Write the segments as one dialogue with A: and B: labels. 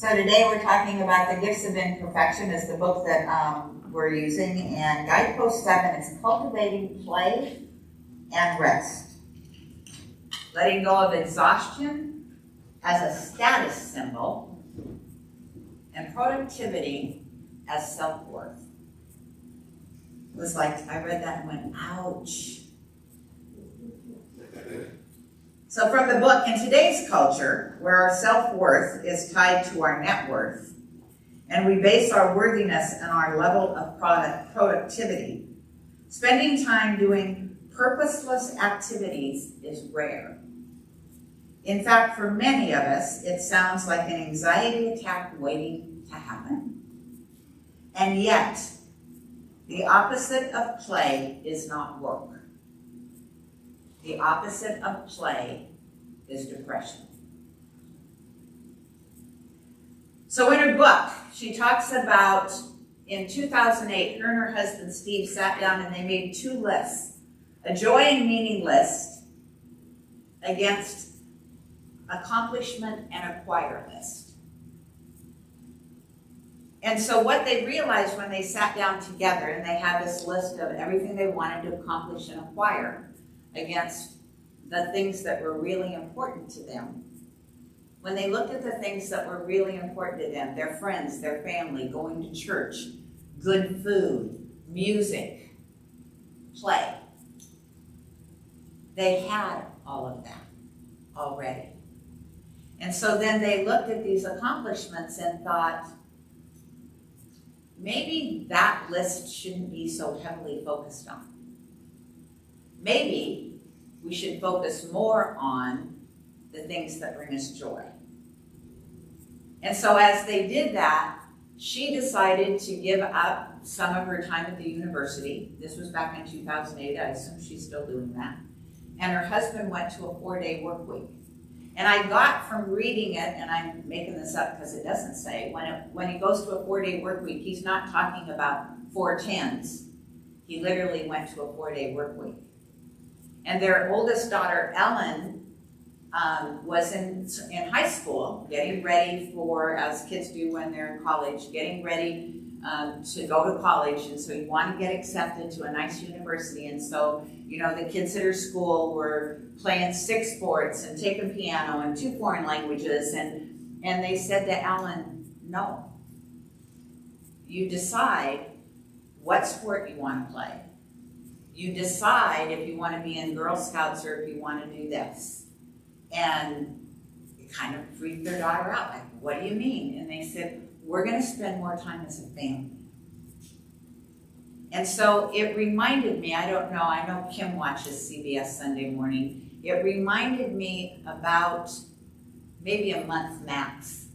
A: So today we're talking about The Gifts of Imperfection is the book that we're using, and Guidepost 7 is Cultivating Play and Rest. Letting go of exhaustion as a status symbol and productivity as self-worth. It was like, I read that and went, ouch. So from the book, in today's culture, where our self-worth is tied to our net worth, and we base our worthiness on our level of productivity, spending time doing purposeless activities is rare. In fact, for many of us, it sounds like an anxiety attack waiting to happen. And yet, the opposite of play is not work. The opposite of play is depression. So in her book, she talks about, in 2008, her and her husband Steve sat down and they made two lists, a joy and meaning list against accomplishment and acquire list. And so what they realized when they sat down together and they had this list of everything they wanted to accomplish and acquire against the things that were really important to them. When they looked at the things that were really important to them, their friends, their family, going to church, good food, music, play, they had all of that already. And so then they looked at these accomplishments and thought, maybe that list shouldn't be so heavily focused on. Maybe we should focus more on the things that bring us joy. And so as they did that, she decided to give up some of her time at the university. This was back in 2008. I assume she's still doing that. And her husband went to a 4-day work week. And I got from reading it, and I'm making this up because it doesn't say, when he goes to a 4-day work week, he's not talking about 4 10s. He literally went to a 4-day work week. And their oldest daughter, Ellen, was in high school, getting ready for, as kids do when they're in college, getting ready to go to college. And so you want to get accepted to a nice university. And so, you know, the kids at her school were playing 6 sports and taking piano and 2 foreign languages. And they said to Ellen, no, you decide what sport you want to play. You decide if you want to be in Girl Scouts or if you want to do this. And it kind of freaked their daughter out. Like, what do you mean? And they said, we're going to spend more time as a family. And so it reminded me, I don't know, I know Kim watches CBS Sunday Morning. It reminded me about maybe a month max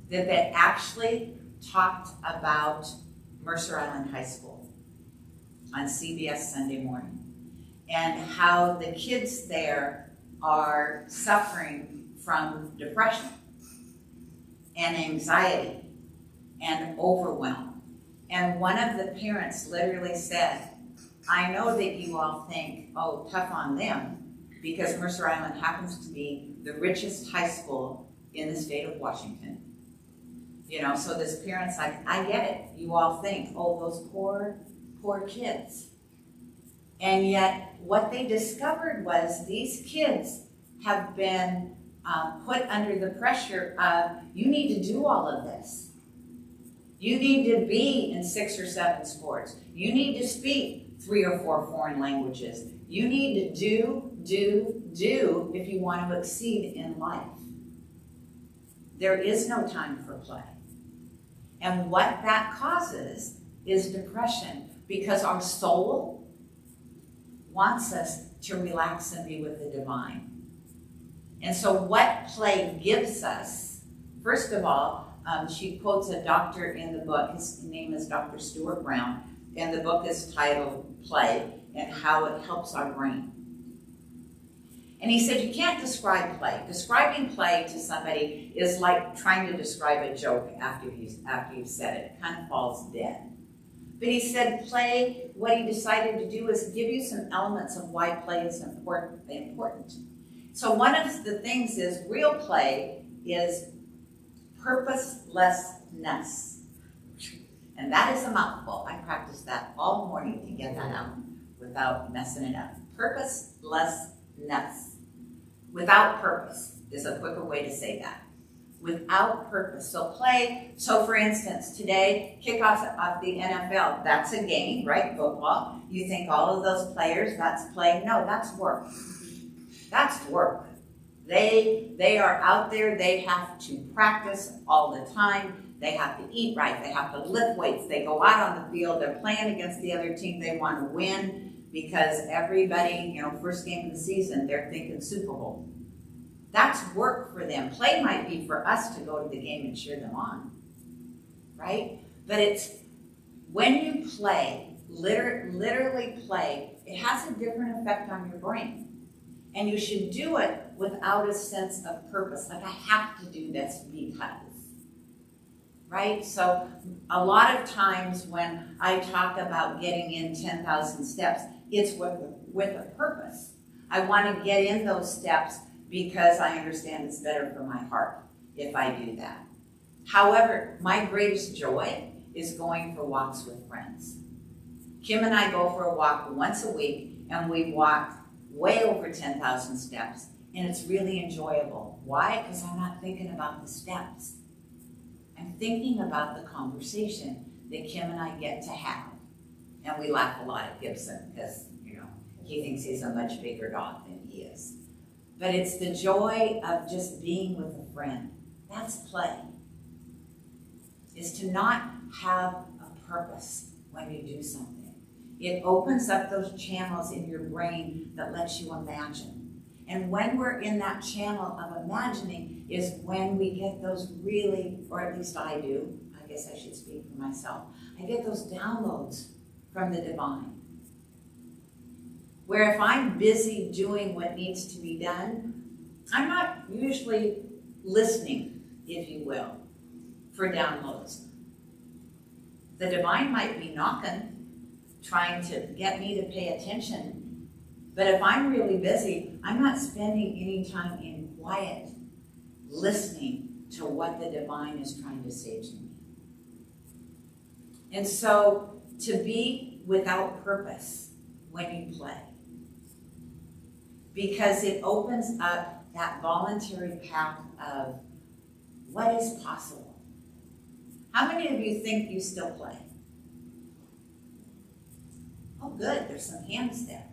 A: that they actually talked about Mercer Island High School on CBS Sunday Morning, and how the kids there are suffering from depression and anxiety and overwhelm. And one of the parents literally said, I know that you all think, oh, tough on them, because Mercer Island happens to be the richest high school in the state of Washington. You know, so this parent's like, I get it. You all think, oh, those poor kids. And yet what they discovered was these kids have been put under the pressure of, you need to do all of this. You need to be in 6 or 7 sports. You need to speak 3 or 4 foreign languages. You need to do if you want to exceed in life. There is no time for play. And what that causes is depression, because our soul wants us to relax and be with the divine. And so what play gives us, first of all, she quotes a doctor in the book. His name is Dr. Stuart Brown, and the book is titled Play and How It Helps Our Brain. And he said, you can't describe play. Describing play to somebody is like trying to describe a joke after you've said it. It kind of falls dead. But he said play, what he decided to do is give you some elements of why play is important. So one of the things is real play is purposelessness. And that is a mouthful. I practiced that all morning to get that out without messing it up. Purposelessness. Without purpose is a quicker way to say that. Without purpose. So play, so for instance, today, kickoff of the NFL, that's a game, right? Football. You think all of those players, that's play. No, that's work. That's work. They are out there, they have to practice all the time. They have to eat right, they have to lift weights, they go out on the field, they're playing against the other team, they want to win because everybody, first game of the season, they're thinking Super Bowl. That's work for them. Play might be for us to go to the game and cheer them on, right? But it's when you play, literally play, it has a different effect on your brain. And you should do it without a sense of purpose. Like, I have to do this because. Right? So a lot of times when I talk about getting in 10,000 steps, it's with a purpose. I want to get in those steps because I understand it's better for my heart if I do that. However, my greatest joy is going for walks with friends. Kim and I go for a walk once a week, and we walk way over 10,000 steps, and it's really enjoyable. Why? Because I'm not thinking about the steps. I'm thinking about the conversation that Kim and I get to have. And we laugh a lot at Gibson because, he thinks he's a much bigger dog than he is. But it's the joy of just being with a friend. That's play. Is to not have a purpose when you do something. It opens up those channels in your brain that lets you imagine. And when we're in that channel of imagining is when we get those really, or at least I do, I guess I should speak for myself, I get those downloads from the divine. Where if I'm busy doing what needs to be done, I'm not usually listening, if you will, for downloads. The divine might be knocking, trying to get me to pay attention. But if I'm really busy, I'm not spending any time in quiet, listening to what the divine is trying to say to me. And so, to be without purpose when you play, because it opens up that voluntary path of what is possible. How many of you think you still play? Oh, good, there's some hands there.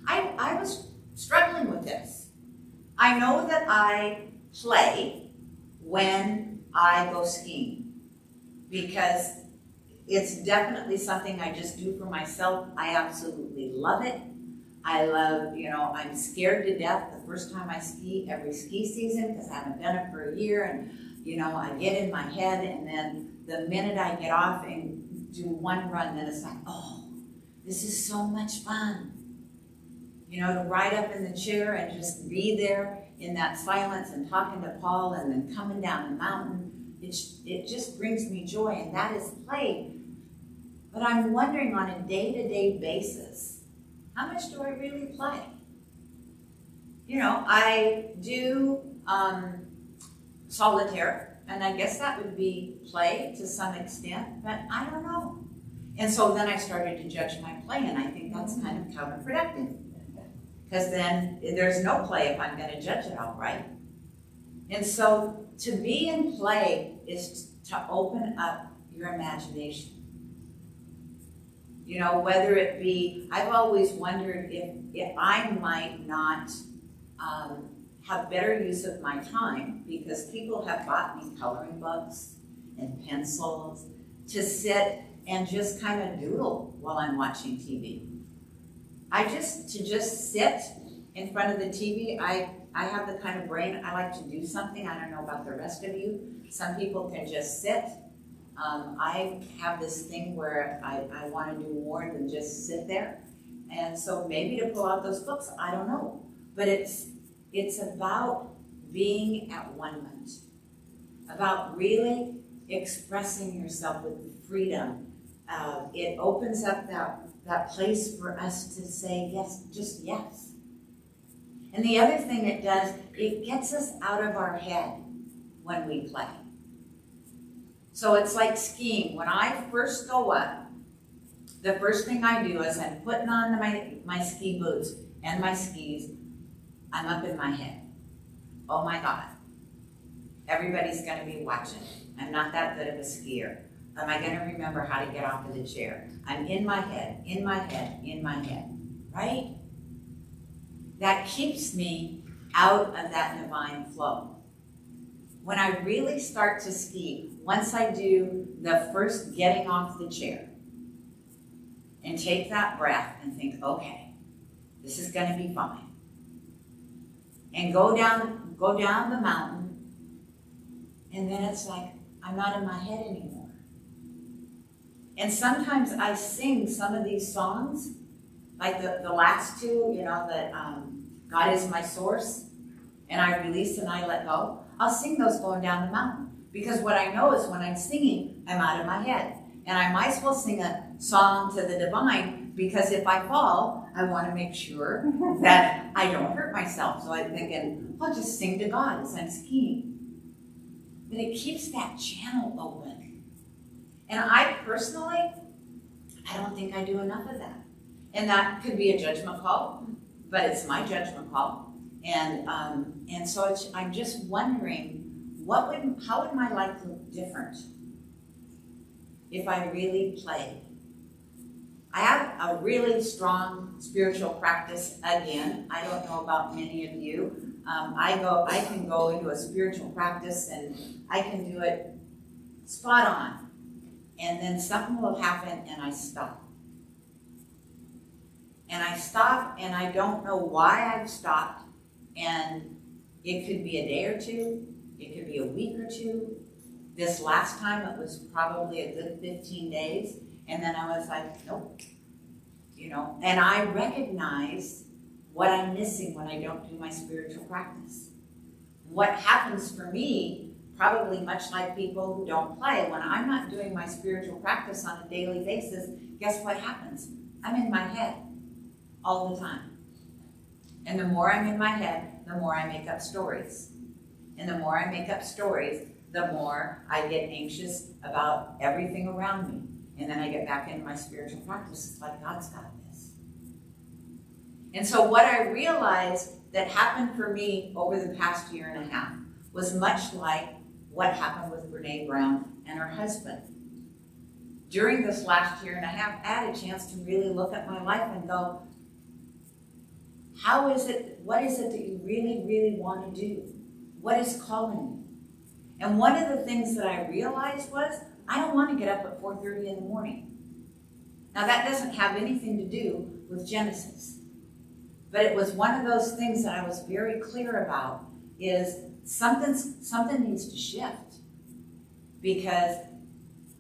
A: I was struggling with this. I know that I play when I go skiing because it's definitely something I just do for myself. I absolutely love it. I love, I'm scared to death the first time I ski every ski season because I haven't done it for a year, and I get in my head, and then the minute I get off and do one run, then it's like, oh, this is so much fun. To ride up in the chair and just be there in that silence and talking to Paul and then coming down the mountain. It just brings me joy, and that is play. But I'm wondering on a day-to-day basis, how much do I really play? I do solitaire, and I guess that would be play to some extent, but I don't know. And so then I started to judge my play, and I think that's kind of counterproductive. Because then there's no play if I'm going to judge it all, right? And so to be in play is to open up your imagination. Whether it be, I've always wondered if I might not have better use of my time, because people have bought me coloring books and pencils to sit and just kind of doodle while I'm watching TV. To just sit in front of the TV, I have the kind of brain, I like to do something. I don't know about the rest of you. Some people can just sit. I have this thing where I want to do more than just sit there. And so maybe to pull out those books, I don't know. But it's about being at one-ment, about really expressing yourself with freedom. It opens up that place for us to say yes, just yes. And the other thing it does, it gets us out of our head when we play. So it's like skiing. When I first go up, the first thing I do is I'm putting on my ski boots and my skis. I'm up in my head. Oh my God. Everybody's going to be watching. I'm not that good of a skier. Am I going to remember how to get off of the chair? I'm in my head, in my head, in my head, right? That keeps me out of that divine flow. When I really start to ski, once I do the first getting off the chair and take that breath and think, okay, this is going to be fine. And go down the mountain, and then it's like, I'm not in my head anymore. And sometimes I sing some of these songs, like the last two, that God is my source, and I release and I let go. I'll sing those going down the mountain. Because what I know is when I'm singing, I'm out of my head. And I might as well sing a song to the divine, because if I fall, I want to make sure that I don't hurt myself. So I'm thinking, I'll just sing to God as I'm skiing. But it keeps that channel open. And I personally, I don't think I do enough of that. And that could be a judgment call, but it's my judgment call. And so I'm just wondering, how would my life look different if I really played? I have a really strong spiritual practice. Again, I don't know about many of you. I can go into a spiritual practice and I can do it spot on. And then something will happen and I stop. And I stop and I don't know why I've stopped. And it could be a day or two. It could be a week or two. This last time it was probably a good 15 days. And then I was like, nope. And I recognize what I'm missing when I don't do my spiritual practice. What happens for me, probably much like people who don't play, when I'm not doing my spiritual practice on a daily basis, guess what happens? I'm in my head all the time. And the more I'm in my head, the more I make up stories. And the more I make up stories, the more I get anxious about everything around me. And then I get back into my spiritual practice. It's like, God's got this. And so what I realized that happened for me over the past year and a half was much like what happened with Brene Brown and her husband. During this last year and a half, I had a chance to really look at my life and go, what is it that you really, really want to do? What is calling you? And one of the things that I realized was, I don't want to get up at 4:30 in the morning. Now that doesn't have anything to do with Genesis. But it was one of those things that I was very clear about, is something needs to shift. Because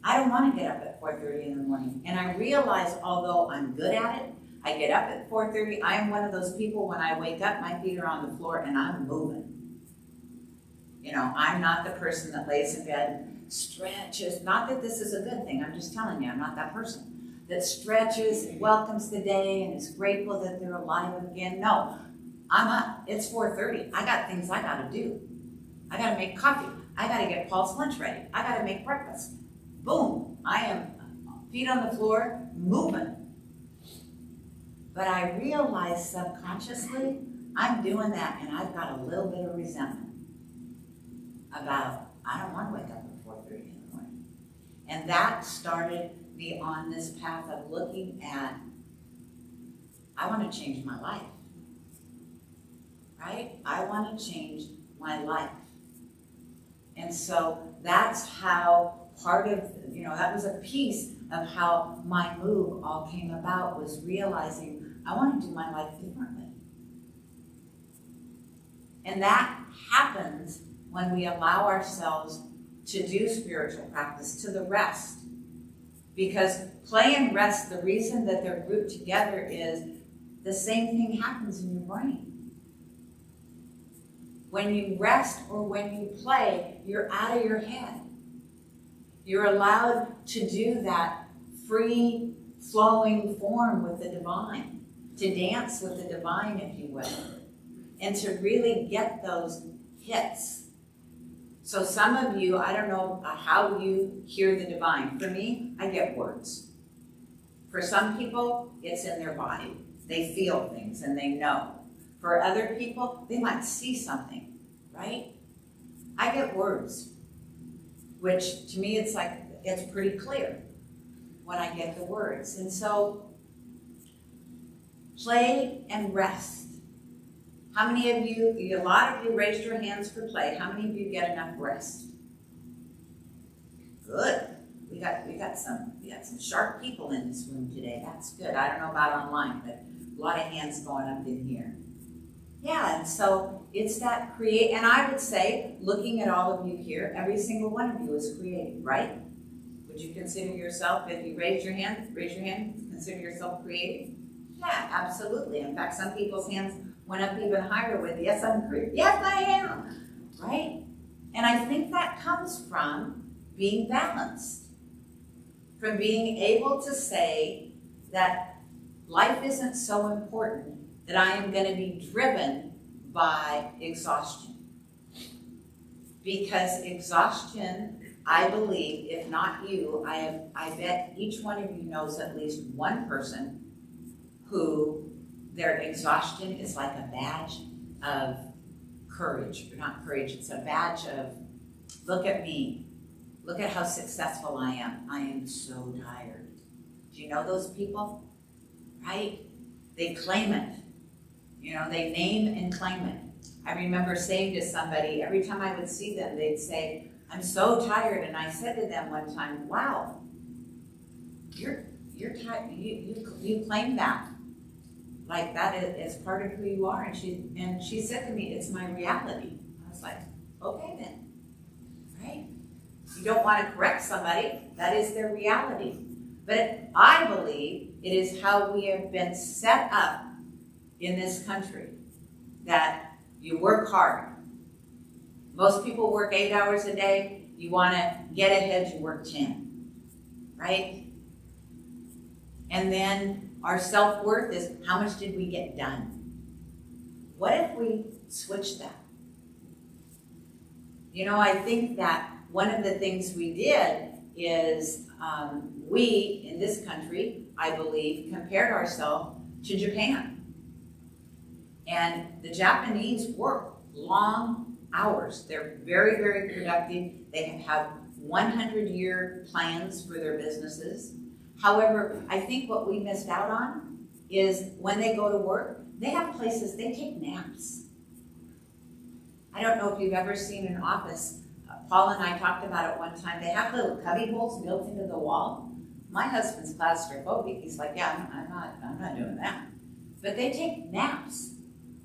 A: I don't want to get up at 4:30 in the morning. And I realize, although I'm good at it, I get up at 4:30. I am one of those people, when I wake up, my feet are on the floor and I'm moving. I'm not the person that lays in bed and stretches. Not that this is a good thing. I'm just telling you, I'm not that person that stretches and welcomes the day and is grateful that they're alive again. No, I'm up. It's 4:30. I got things I got to do. I got to make coffee. I got to get Paul's lunch ready. I got to make breakfast. Boom. I am feet on the floor, moving. But I realize subconsciously, I'm doing that and I've got a little bit of resentment about, I don't want to wake up at 4:30 in the morning. And that started me on this path of looking at, I want to change my life, right? I want to change my life. And so that's how part of, that was a piece of how my move all came about, was realizing I want to do my life differently. And that happens when we allow ourselves to do spiritual practice, to the rest. Because play and rest, the reason that they're grouped together is the same thing happens in your brain. When you rest or when you play, you're out of your head. You're allowed to do that free flowing form with the divine, to dance with the divine, if you will, and to really get those hits. So some of you, I don't know how you hear the divine. For me, I get words. For some people, it's in their body. They feel things and they know. For other people, they might see something, right? I get words, which to me, it's like, it's pretty clear when I get the words. And so, play and rest. How many of you, a lot of you raised your hands for play. How many of you get enough rest? Good. We got some sharp people in this room today. That's good. I don't know about online, but a lot of hands going up in here. Yeah, and so it's that create, and I would say, looking at all of you here, every single one of you is creating, right? Would you consider yourself, if you raise your hand, consider yourself creating? Yeah, absolutely. In fact, some people's hands went up even higher with, yes, I'm creating. Yes, I am, right? And I think that comes from being balanced, from being able to say that life isn't so important that I am going to be driven by exhaustion. Because exhaustion, I believe, if not you, I bet each one of you knows at least one person who their exhaustion is like a badge of courage, or not courage, it's a badge of, look at me, look at how successful I am so tired. Do you know those people? Right? They claim it. You know, they name and claim it. I remember saying to somebody, every time I would see them, they'd say, I'm so tired. And I said to them one time, wow, you're tired. You claim that. Like that is part of who you are. And she said to me, it's my reality. I was like, okay then, right? You don't want to correct somebody. That is their reality. But I believe it is how we have been set up in this country, that you work hard. Most people work 8 hours a day. You want to get ahead, you work 10, right? And then our self-worth is how much did we get done? What if we switch that? You know, I think that one of the things we did is we, in this country, I believe, compared ourselves to Japan. And the Japanese work long hours. They're very, very productive. They have 100-year plans for their businesses. However, I think what we missed out on is when they go to work, they have places, they take naps. I don't know if you've ever seen an office. Paul and I talked about it one time. They have little cubby holes built into the wall. My husband's claustrophobic. He's like, yeah, I'm not doing that. But they take naps.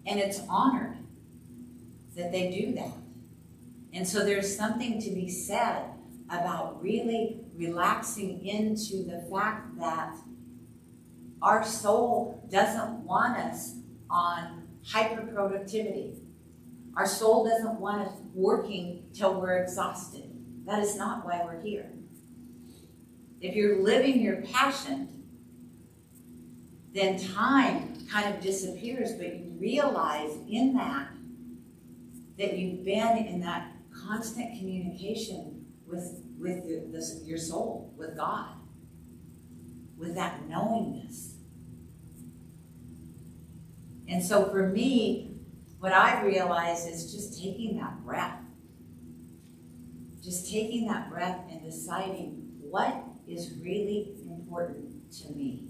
A: And it's honored that they do that. And so there's something to be said about really relaxing into the fact that our soul doesn't want us on hyper-productivity. Our soul doesn't want us working till we're exhausted. That is not why we're here. If you're living your passion, then time kind of disappears, but you realize in that you've been in that constant communication with your soul, with God, with that knowingness. And so for me, what I realize is just taking that breath. Just taking that breath and deciding what is really important to me.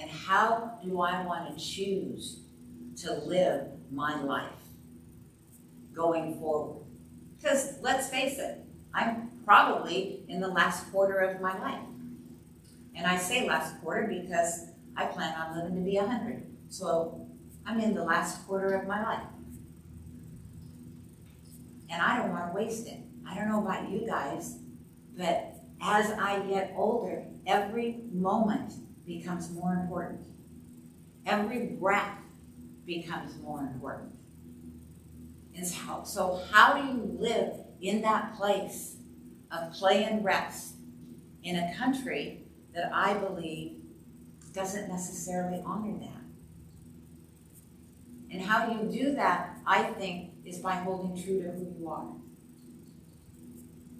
A: And how do I want to choose to live my life going forward? Because let's face it, I'm probably in the last quarter of my life. And I say last quarter because I plan on living to be 100. So I'm in the last quarter of my life. And I don't want to waste it. I don't know about you guys, but as I get older, every moment becomes more important. Every breath becomes more important. And so how do you live in that place of play and rest in a country that I believe doesn't necessarily honor that? And how do you do that, I think, is by holding true to who you are.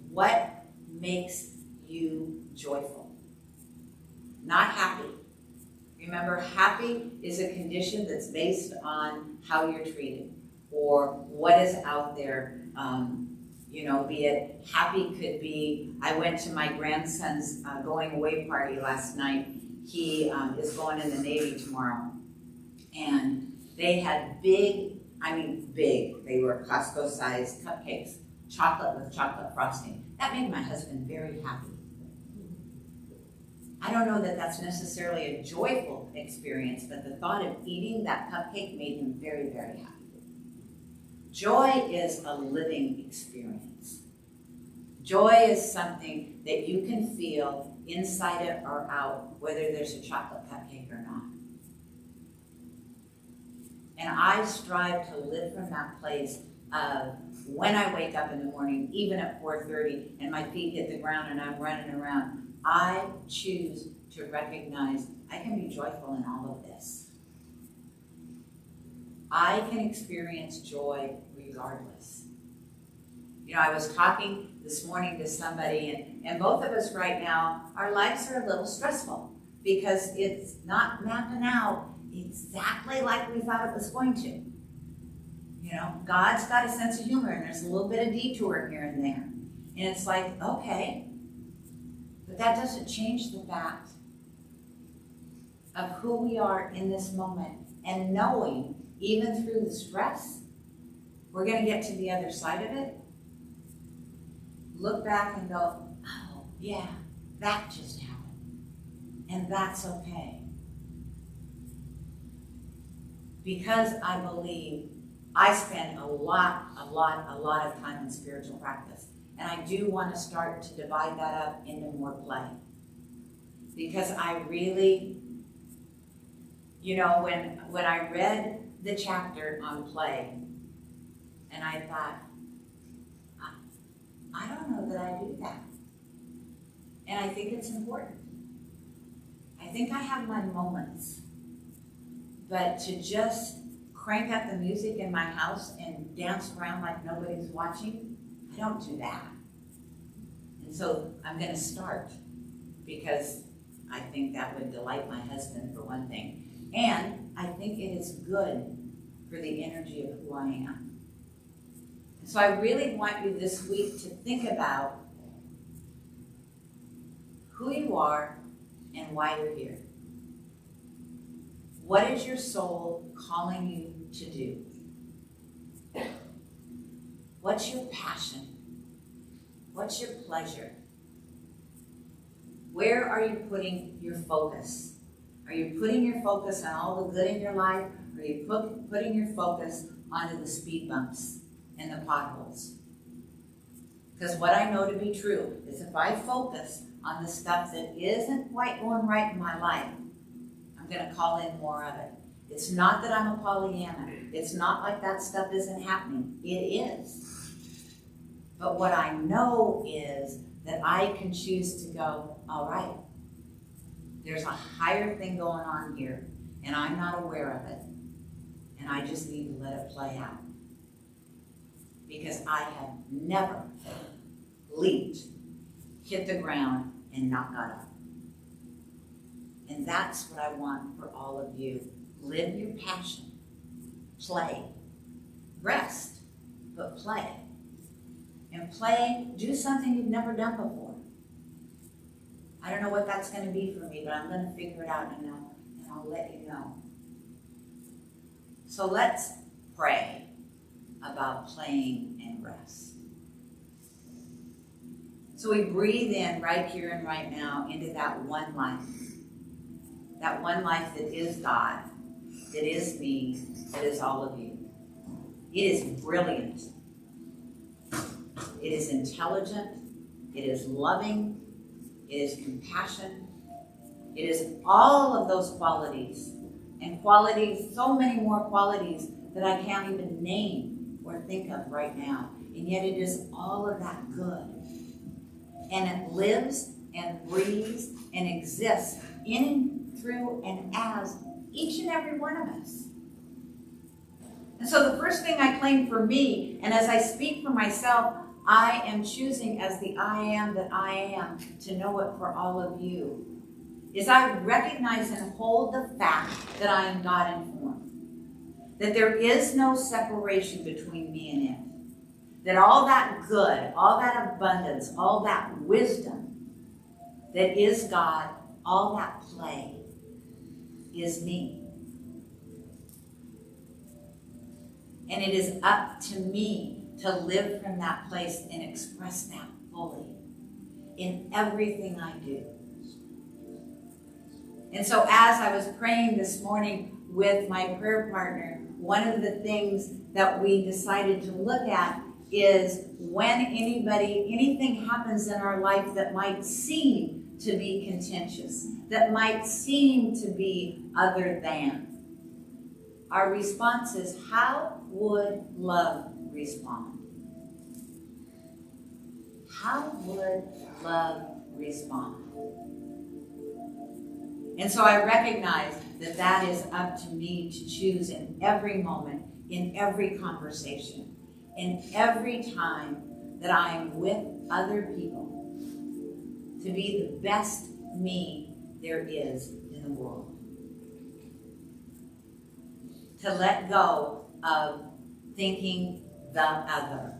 A: What makes you joyful? Not happy. Remember, happy is a condition that's based on how you're treated or what is out there. Be it happy could be, I went to my grandson's going away party last night. He is going in the Navy tomorrow. And they had big, they were Costco-sized cupcakes, chocolate with chocolate frosting. That made my husband very happy. I don't know that that's necessarily a joyful experience, but the thought of eating that cupcake made him very, very happy. Joy is a living experience. Joy is something that you can feel inside it or out, whether there's a chocolate cupcake or not. And I strive to live from that place of when I wake up in the morning, even at 4:30, and my feet hit the ground and I'm running around, I choose to recognize I can be joyful in all of this. I can experience joy regardless. I was talking this morning to somebody, and both of us right now, our lives are a little stressful because it's not mapping out exactly like we thought it was going to. God's got a sense of humor, and there's a little bit of detour here and there. And it's like, okay, but that doesn't change the fact of who we are in this moment and knowing, even through the stress, we're going to get to the other side of it. Look back and go, oh, yeah, that just happened. And that's okay. Because I believe I spend a lot of time in spiritual practice. And I do want to start to divide that up into more play. Because I really, when I read the chapter on play, and I thought, I don't know that I do that. And I think it's important. I think I have my moments. But to just crank up the music in my house and dance around like nobody's watching, I don't do that. And so I'm going to start because I think that would delight my husband for one thing. And I think it is good for the energy of who I am. So I really want you this week to think about who you are and why you're here. What is your soul calling you to do? What's your passion? What's your pleasure? Where are you putting your focus? Are you putting your focus on all the good in your life? Or are you putting your focus onto the speed bumps and the potholes? Because what I know to be true is if I focus on the stuff that isn't quite going right in my life, I'm going to call in more of it. It's not that I'm a Pollyanna. It's not like that stuff isn't happening. It is. But what I know is that I can choose to go, all right, there's a higher thing going on here, and I'm not aware of it, and I just need to let it play out. Because I have never leaped, hit the ground, and not got up. And that's what I want for all of you. Live your passion. Play. Rest, but play. And play, do something you've never done before. I don't know what that's going to be for me, but I'm going to figure it out and I'll let you know. So let's pray about playing and rest. So we breathe in right here and right now into that one life. That one life that is God, that is me, that is all of you. It is brilliant. It is intelligent. It is loving. It is compassion. It is all of those qualities. And qualities, so many more qualities that I can't even name or think of right now. And yet it is all of that good. And it lives and breathes and exists in and through and as each and every one of us. And so the first thing I claim for me, and as I speak for myself, I am choosing as the I am that I am to know it for all of you, is I recognize and hold the fact that I am God-informed, that there is no separation between me and it, that all that good, all that abundance, all that wisdom that is God, all that play is me. And it is up to me to live from that place and express that fully in everything I do. And so as I was praying this morning with my prayer partner, one of the things that we decided to look at is when anything happens in our life that might seem to be contentious, that might seem to be other than, our response is, how would love respond? How would love respond? And so I recognize that that is up to me to choose in every moment, in every conversation, in every time that I am with other people, to be the best me there is in the world. To let go of thinking the other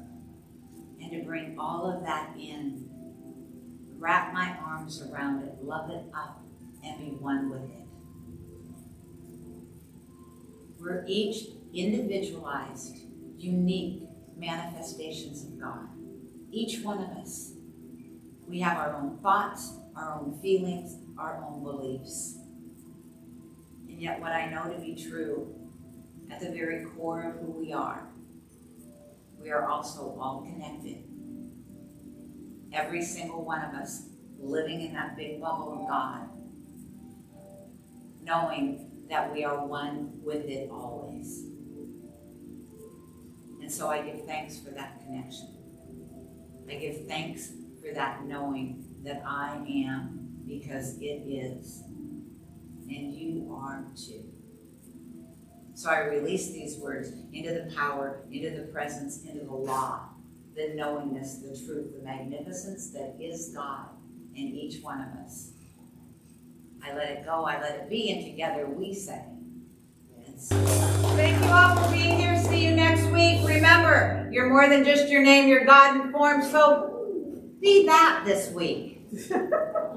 A: and to bring all of that in, wrap my arms around it, love it up, and be one with it. We're each individualized, unique manifestations of God. Each one of us. We have our own thoughts, our own feelings, our own beliefs. And yet what I know to be true, at the very core of who we are also all connected. Every single one of us living in that big bubble of God, knowing that we are one with it always. And so I give thanks for that connection. I give thanks for that knowing that I am because it is, and you are too. So I release these words into the power, into the presence, into the law, the knowingness, the truth, the magnificence that is God in each one of us. I let it go, I let it be, and together we say. Thank you all for being here. See you next week. Remember, you're more than just your name, you're God-informed, so be that this week.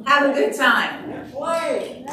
A: Have a good time.
B: Play.